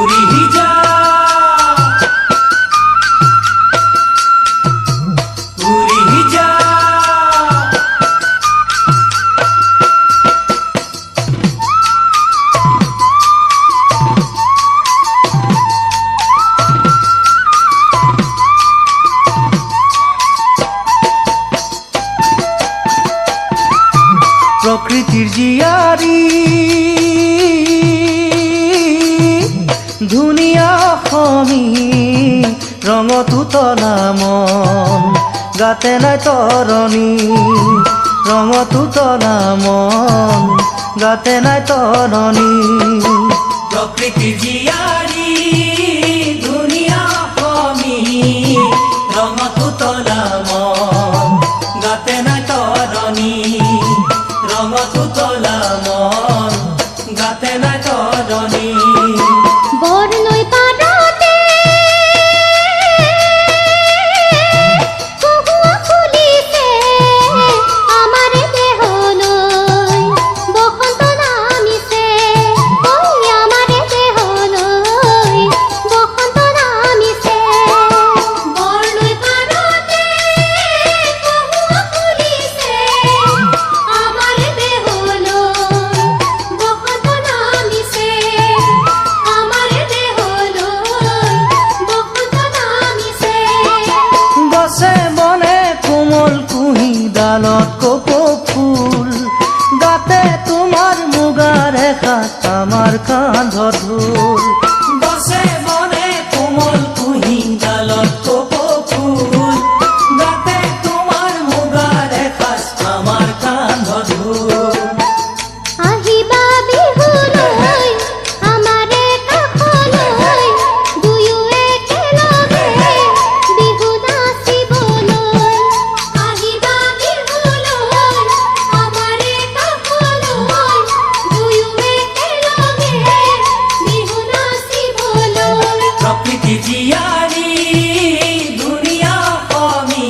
উড়ি যা উড়ি যা প্রকৃতির জিয়ারি ধুনীয়া অসমী ৰঙতো তলা মন গাতে নাই তৰণী ৰঙতো তলা মন গাতে নাই তৰণী প্ৰকৃতিৰ জিয়াৰি ধুনীয়া অসমী ৰঙতো তলা মন গাতে নাই তৰণী রঙতো তলা মন গাতে নাই তৰণী বৰনৈ পাৰতে কহুৱা ফুলিছে আমাৰ দেহলৈ বসন্ত নামিছে ঐ আমাৰ দেহলৈ বসন্ত নামিছে বৰনৈ পাৰতে কহুৱা ফুলিছে আমাৰ দেহলৈ বসন্ত নামিছে আমাৰ দেহলৈ বসন্ত নামিছে গছে বনে কোমল কুহি ডালত কপৌ ফুল গাতে তোমাৰ মুগাৰ এখাত আমাৰ কান্ধত ঢোল গছে বনে কোমল কুহি ডালত কপৌ ফুল গাতে তোমাৰ মুগাৰ এখাত আমাৰ কান্ধত ঢোল আহিবা বিহুলৈ আমাৰে কাষলৈ দুয়ো একেলগে বিহু নাচিবলৈ আহিবা বিহুলৈ আমাৰে কাষলৈ দুয়ো একেলগে বিহু নাচিবলৈ প্ৰকৃতি জিয়াৰি ধুনীয়া অসমী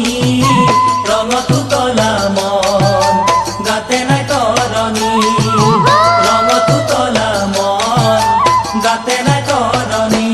ৰঙতো তলা মন গাতে নাই তৰণী ৰঙতো তলা মন গাতে নাই তৰণী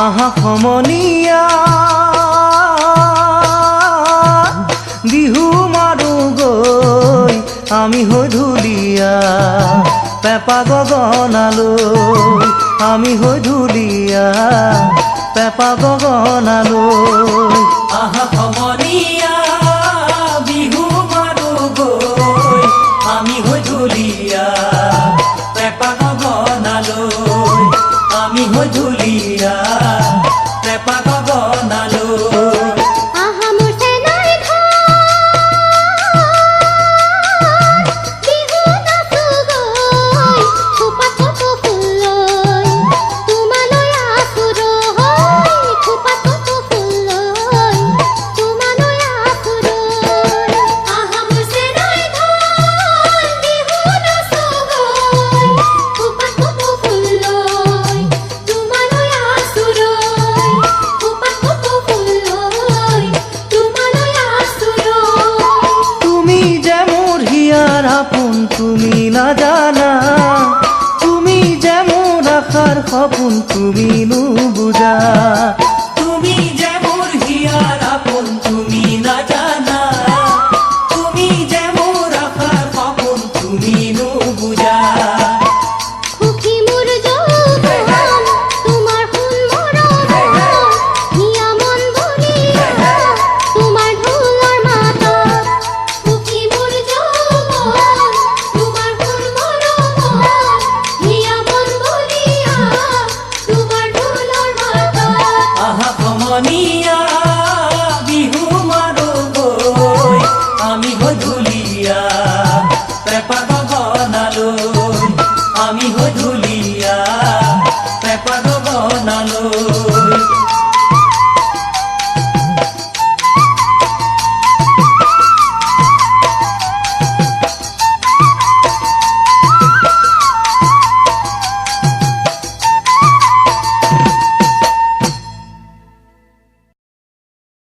আহা সমনীয়া বিহু মাৰো গৈ আমি হৈ ঢুলীয়া পেপা গগনালৈ আমি হৈ ঢুলীয়া পেপা গগনালৈ আহা সমনীয়া বিহু মাৰো গৈ আমি হৈ ঢুলীয়া পেপা গগনালৈ আমি হৈ ঢুলীয়া পেপা গগনালৈ আহা মোৰ চেনাই বিহু নাচো গৈ খোপাত কপৌ ফুল লৈ তোমালৈ আছো ৰৈ খোপাত কপৌ ফুল লৈ তোমালৈ আছো ৰৈ আহা মোৰ চেনাই বিহু নাচো গৈ খোপাত কপৌ ফুল লৈ তোমালৈ আছো ৰৈ খোপাত কপৌ ফুল লৈ তোমালৈ আছো ৰৈ তুমি যে মোৰ হিয়াৰ আপোন তুমি নাজানা তুমি যে মোৰ আশাৰ সপোন তুমি নুবুজা তুমি যে মোৰ হিয়াৰ আপোন তুমি নাজানা তুমি যে মোৰ আশাৰ সপোন তুমি নুবুজা সুখী মোৰ যৌৱন তোমাৰ সোণ মৰম হিয়া মন বলিয়া তোমাৰ ঢোলৰ মাতত সুখী মোৰ যৌৱন তোমাৰ সোণ মৰম হিয়া মন বলিয়া তোমাৰ ঢোলৰ মাতত আমি হৈ ঢুলীয়া পেপাৰ গগনালৈ